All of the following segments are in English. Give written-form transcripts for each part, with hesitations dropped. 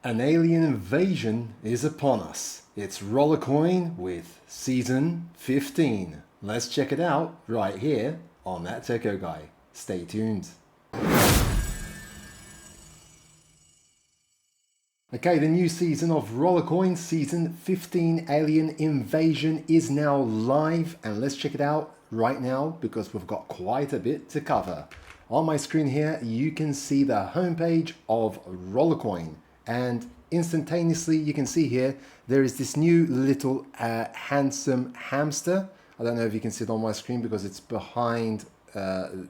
An alien invasion is upon us. It's Rollercoin with Season 15. Let's check it out right here on That Techo Guy. Stay tuned. Okay, the new season of Rollercoin, Season 15 Alien Invasion is now live, and let's check it out right now because we've got quite a bit to cover. On my screen here, you can see the homepage of Rollercoin, and instantaneously you can see here there is this new little handsome hamster. I don't know if you can see it on my screen because it's behind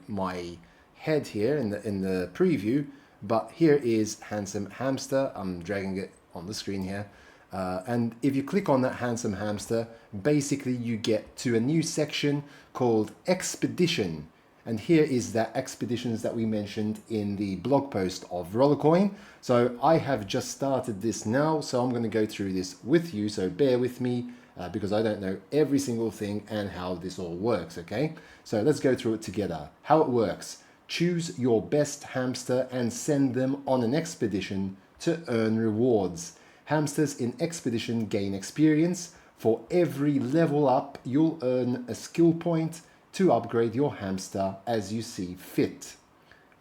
my head here in the preview, but here is handsome hamster. I'm dragging it on the screen here, and if you click on that handsome hamster, basically you get to a new section called Expedition. And here is that expeditions that we mentioned in the blog post of Rollercoin. So I have just started this now, so I'm going to go through this with you. So bear with me because I don't know every single thing and how this all works, okay? So let's go through it together. How it works. Choose your best hamster and send them on an expedition to earn rewards. Hamsters in expedition gain experience. For every level up, you'll earn a skill point to upgrade your hamster as you see fit.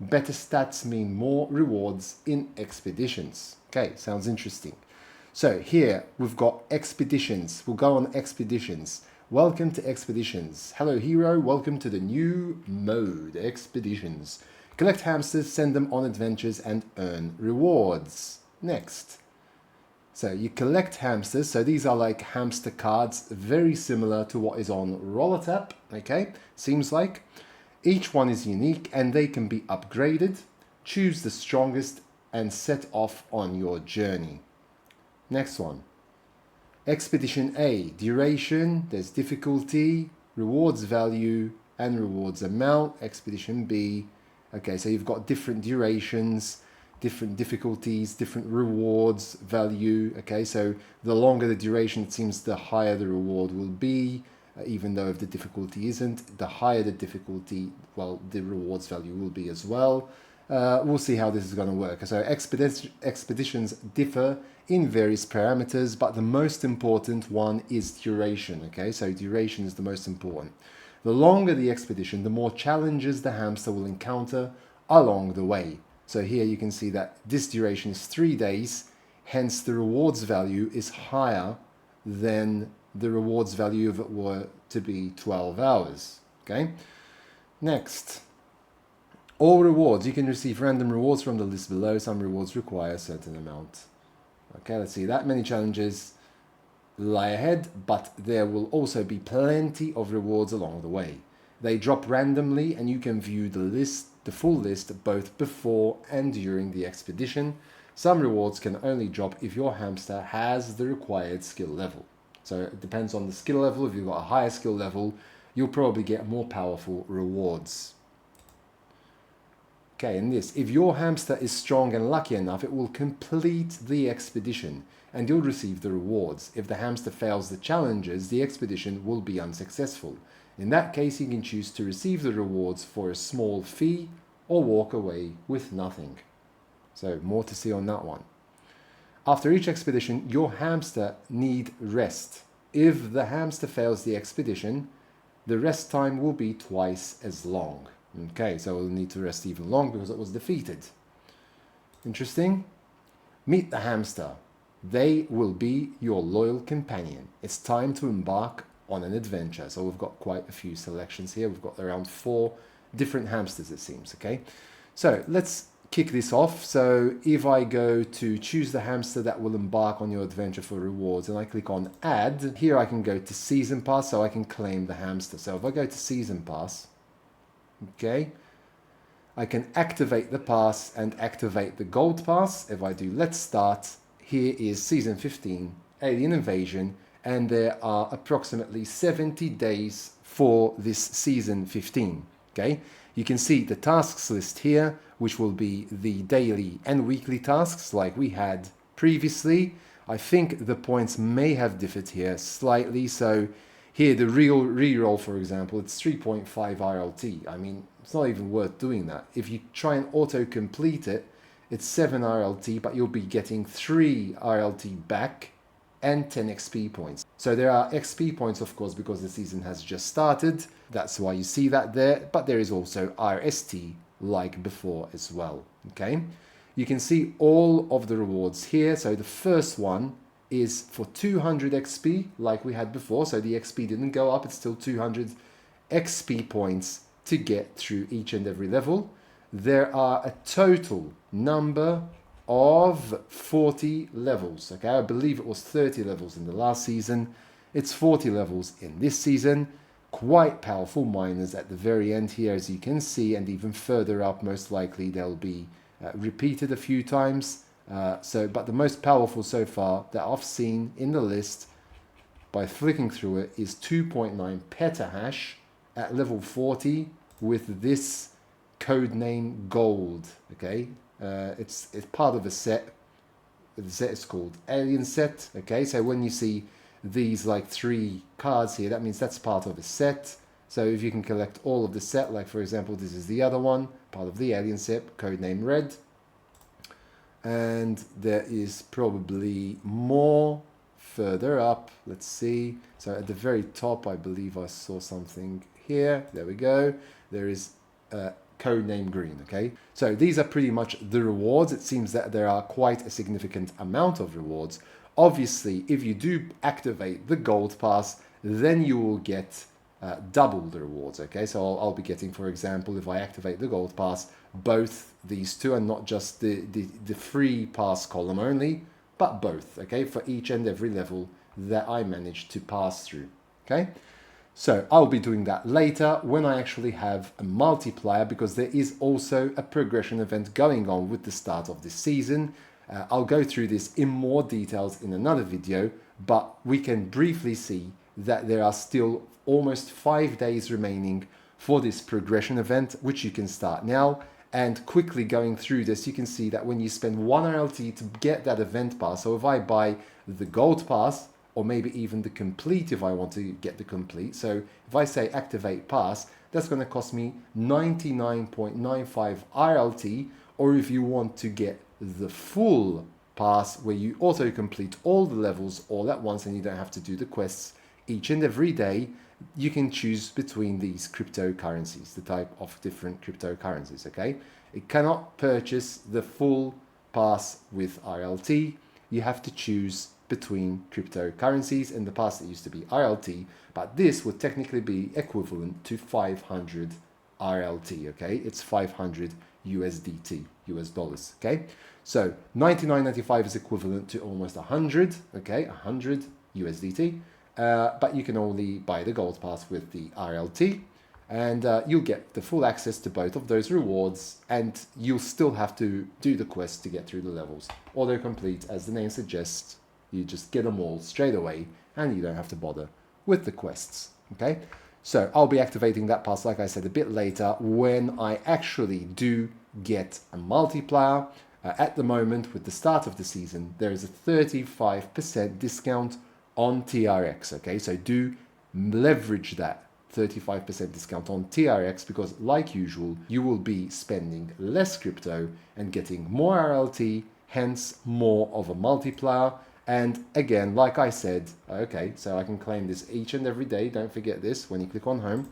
Better stats mean more rewards in expeditions. Okay, sounds interesting. So here we've got expeditions. We'll go on expeditions. Welcome to expeditions. Hello hero, welcome to the new mode, expeditions. Collect hamsters, send them on adventures and earn rewards. Next. So you collect hamsters, so these are like hamster cards, very similar to what is on RollerTap, okay, seems like. Each one is unique and they can be upgraded. Choose the strongest and set off on your journey. Next one. Expedition A, duration, there's difficulty, rewards value and rewards amount. Expedition B, okay, so you've got different durations, different difficulties, different rewards value. Okay, so the longer the duration, it seems the higher the reward will be, even though if the difficulty isn't, the higher the difficulty, well, the rewards value will be as well. We'll see how this is going to work. So expeditions differ in various parameters, but the most important one is duration. Okay, so duration is the most important. The longer the expedition, the more challenges the hamster will encounter along the way. So here you can see that this duration is 3 days, hence the rewards value is higher than the rewards value if it were to be 12 hours. Okay. Next. All rewards. You can receive random rewards from the list below. Some rewards require a certain amount. Okay, let's see. That many challenges lie ahead, but there will also be plenty of rewards along the way. They drop randomly and you can view the full list both before and during the expedition. Some rewards can only drop if your hamster has the required skill level. So it depends on the skill level. If you've got a higher skill level, you'll probably get more powerful rewards. Okay, and this, if your hamster is strong and lucky enough, it will complete the expedition and you'll receive the rewards. If the hamster fails the challenges, the expedition will be unsuccessful. In that case, you can choose to receive the rewards for a small fee or walk away with nothing. So more to see on that one. After each expedition, your hamster need rest. If the hamster fails the expedition, the rest time will be twice as long. Okay, so we'll need to rest even longer because it was defeated. Interesting. Meet the hamster. They will be your loyal companion. It's time to embark on an adventure. So we've got quite a few selections here. We've got around 4 different hamsters, it seems. Okay, so let's kick this off. So if I go to choose the hamster that will embark on your adventure for rewards and I click on add, here I can go to season pass so I can claim the hamster. So if I go to season pass, okay, I can activate the pass and activate the gold pass. If I do let's start, here is season 15 alien invasion, and there are approximately 70 days for this season 15. Okay, you can see the tasks list here, which will be the daily and weekly tasks like we had previously. I think the points may have differed here slightly. So here the real reroll, for example, it's 3.5 RLT. I mean, it's not even worth doing that. If you try and auto complete it, it's 7 RLT, but you'll be getting 3 RLT back and 10 XP points. So there are XP points, of course, because the season has just started. That's why you see that there. But there is also RST like before as well. Okay, you can see all of the rewards here. So the first one is for 200 XP like we had before. So the XP didn't go up. It's still 200 XP points to get through each and every level. There are a total number of 40 levels. Okay, I believe it was 30 levels in the last season. It's 40 levels in this season. Quite powerful miners at the very end here, as you can see, and even further up, most likely they'll be repeated a few times. But the most powerful so far that I've seen in the list by flicking through it is 2.9 petahash at level 40 with this codename Gold. Okay, it's part of a set. The set is called Alien Set. Okay, so when you see these like 3 cards here, that means that's part of a set. So if you can collect all of the set, like for example, this is the other one, part of the Alien Set, codename Red. And there is probably more further up. Let's see. So at the very top, I believe I saw something here. There we go. There is codename Green. Okay, so these are pretty much the rewards. It seems that there are quite a significant amount of rewards. Obviously, if you do activate the gold pass, then you will get double the rewards. Okay, so I'll be getting, for example, if I activate the gold pass, both these two, and not just the free pass column only, but both. Okay, for each and every level that I manage to pass through. Okay, so I'll be doing that later when I actually have a multiplier, because there is also a progression event going on with the start of this season. I'll go through this in more details in another video, but we can briefly see that there are still almost 5 days remaining for this progression event, which you can start now. And quickly going through this, you can see that when you spend 1 RLT to get that event pass, so if I buy the gold pass, or maybe even the complete if I want to get the complete, so if I say activate pass, that's going to cost me 99.95 RLT, or if you want to get the full pass where you auto complete all the levels all at once and you don't have to do the quests each and every day, you can choose between these cryptocurrencies, the type of different cryptocurrencies. Okay, it cannot purchase the full pass with RLT. You have to choose between cryptocurrencies, and the pass that used to be RLT, but this would technically be equivalent to 500 RLT. Okay, it's 500 USDT, US dollars. Okay, so 99.95 is equivalent to almost 100. Okay, 100 USDT. But you can only buy the gold pass with the RLT, and you'll get the full access to both of those rewards, and you'll still have to do the quest to get through the levels. Auto-complete, as the name suggests, you just get them all straight away, and you don't have to bother with the quests. Okay, so I'll be activating that pass, like I said, a bit later when I actually do get a multiplier. At the moment, with the start of the season, there is a 35% discount on TRX. Okay, so do leverage that 35% discount on TRX, because like usual, you will be spending less crypto and getting more RLT, hence more of a multiplier. And again, like I said, okay, so I can claim this each and every day. Don't forget this when you click on home.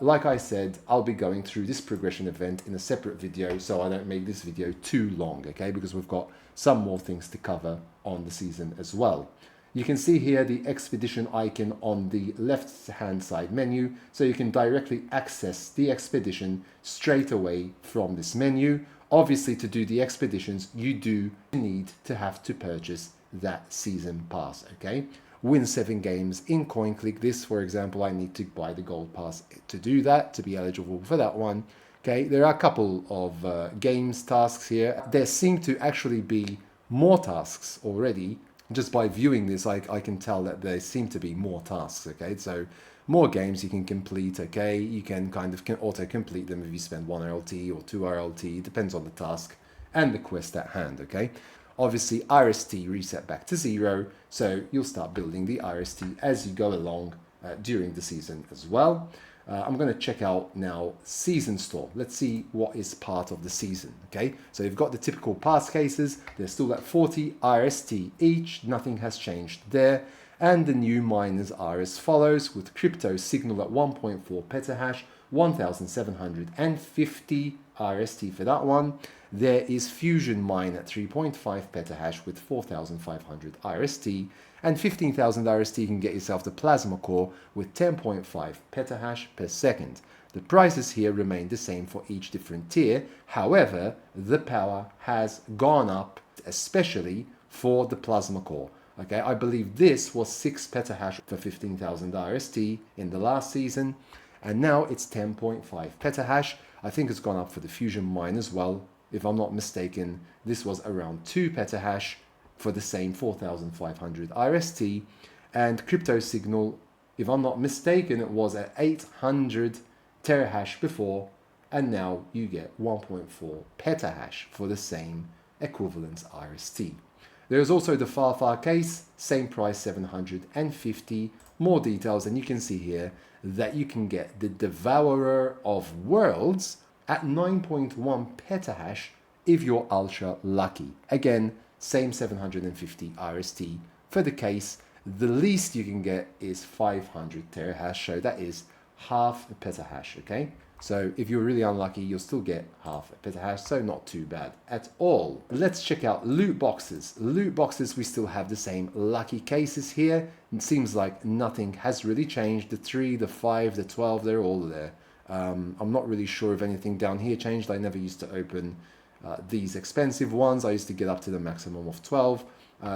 Like I said, I'll be going through this progression event in a separate video, so I don't make this video too long, okay, because we've got some more things to cover on the season as well. You can see here the expedition icon on the left hand side menu, so you can directly access the expedition straight away from this menu. Obviously, to do the expeditions, you do need to have to purchase that season pass. Okay, win 7 games in CoinClick. This, for example, I need to buy the gold pass to do that, to be eligible for that one. Okay, there are a couple of games tasks here. There seem to actually be more tasks already. Just by viewing this, I can tell that there seem to be more tasks. Okay, so more games you can complete. Okay, you can kind of auto complete them if you spend 1 RLT or 2 RLT. It depends on the task and the quest at hand. Okay, obviously RST reset back to 0, so you'll start building the RST as you go along during the season as well. I'm going to check out now season store. Let's see what is part of the season. Okay, so you've got the typical pass cases. They're still at 40 RST each. Nothing has changed there. And the new miners are as follows, with crypto signal at 1.4 petahash, 1750 RST for that one. There is Fusion Mine at 3.5 petahash with 4500 RST, and 15,000 RST you can get yourself the Plasma Core with 10.5 petahash per second. The prices here remain the same for each different tier. However, the power has gone up, especially for the Plasma Core. Okay, I believe this was 6 petahash for 15,000 RST in the last season, and now it's 10.5 petahash. I think it's gone up for the Fusion Mine as well. If I'm not mistaken, this was around 2 petahash for the same 4,500 RST, and crypto signal, if I'm not mistaken, it was at 800 terahash before, and now you get 1.4 petahash for the same equivalent RST. There's also the Far case, same price 750, more details, and you can see here that you can get the Devourer of Worlds at 9.1 petahash if you're ultra lucky. Again, same 750 RST for the case. The least you can get is 500 terahash, so that is half a petahash, okay? So if you're really unlucky, you'll still get half a petahash, so not too bad at all. Let's check out loot boxes. Loot boxes, we still have the same lucky cases here. It seems like nothing has really changed. The 3, the 5, the 12, they're all there. I'm not really sure if anything down here changed. I never used to open these expensive ones. I used to get up to the maximum of 12.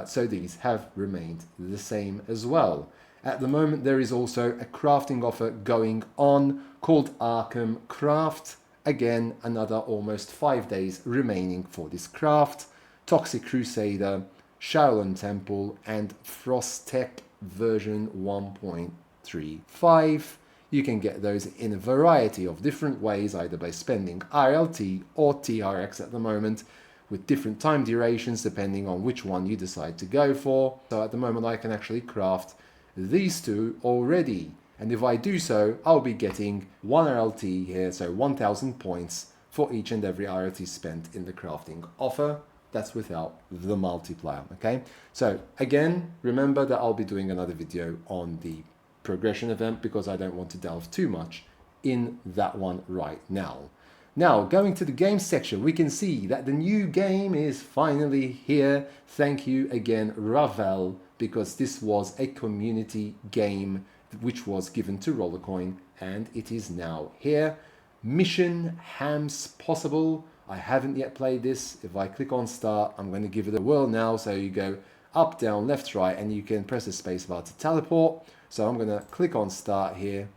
So these have remained the same as well. At the moment, there is also a crafting offer going on called Arkham Craft. Again, another almost 5 days remaining for this craft. Toxic Crusader, Shaolin Temple, and Frostech version 1.35. You can get those in a variety of different ways, either by spending RLT or TRX at the moment, with different time durations depending on which one you decide to go for. So at the moment, I can actually craft these two already, and if I do so, I'll be getting 1 RLT here, so 1000 points for each and every RLT spent in the crafting offer. That's without the multiplier, okay? So again, remember that I'll be doing another video on the progression event because I don't want to delve too much in that one right now. Now, going to the game section, we can see that the new game is finally here. Thank you again, Ravel, because this was a community game which was given to Rollercoin, and it is now here. Mission Hams Possible. I haven't yet played this. If I click on start, I'm going to give it a whirl now. So you go up, down, left, right, and you can press the spacebar to teleport. So I'm going to click on start here,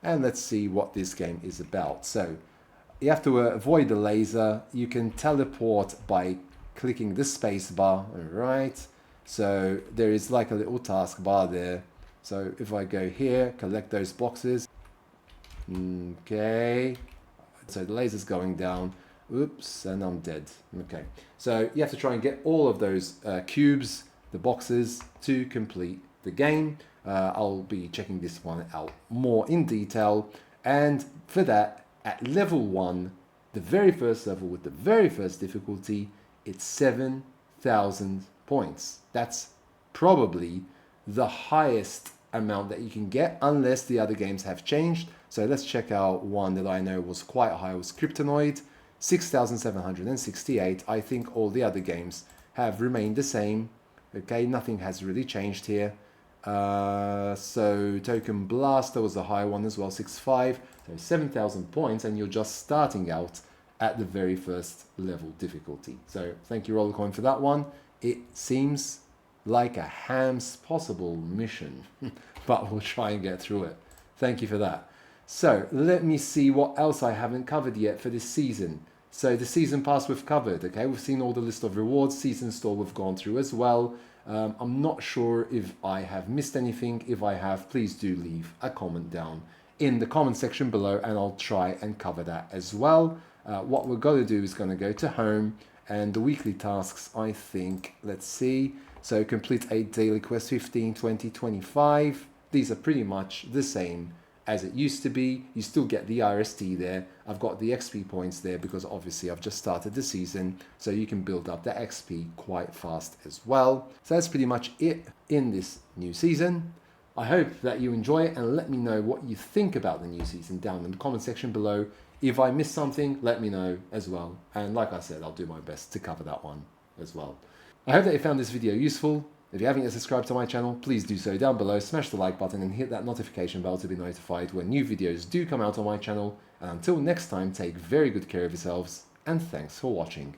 and let's see what this game is about. So you have to avoid the laser. You can teleport by clicking the spacebar, all right? So there is like a little taskbar there. So if I go here, collect those boxes. Okay. So the laser's going down. Oops, and I'm dead. Okay. So you have to try and get all of those cubes, the boxes, to complete the game. I'll be checking this one out more in detail. And for that, at level 1, the very first level with the very first difficulty, it's 7,000 points. That's probably the highest amount that you can get unless the other games have changed. So let's check out one that I know was quite high, was Kryptonoid, 6,768. I think all the other games have remained the same. Okay, nothing has really changed here. So Token Blaster was a high one as well, 6.5. So 7,000 points, and you're just starting out at the very first level difficulty. So thank you, Rollercoin, for that one. It seems like a Hams Possible mission, but we'll try and get through it. Thank you for that. So let me see what else I haven't covered yet for this season. So the season pass we've covered, okay? We've seen all the list of rewards. Season store we've gone through as well. I'm not sure if I have missed anything. If I have, please do leave a comment down in the comment section below, and I'll try and cover that as well. What we're going to do is going to go to home, and the weekly tasks, I think, let's see. So complete 8 daily quests, 15, 20, 25. These are pretty much the same as it used to be. You still get the RST there. I've got the XP points there because obviously I've just started the season, so you can build up the XP quite fast as well. So that's pretty much it in this new season. I hope that you enjoy it, and let me know what you think about the new season down in the comment section below. If I missed something, let me know as well. And like I said, I'll do my best to cover that one as well. I hope that you found this video useful. If you haven't yet subscribed to my channel, please do so down below, smash the like button and hit that notification bell to be notified when new videos do come out on my channel. And until next time, take very good care of yourselves, and thanks for watching.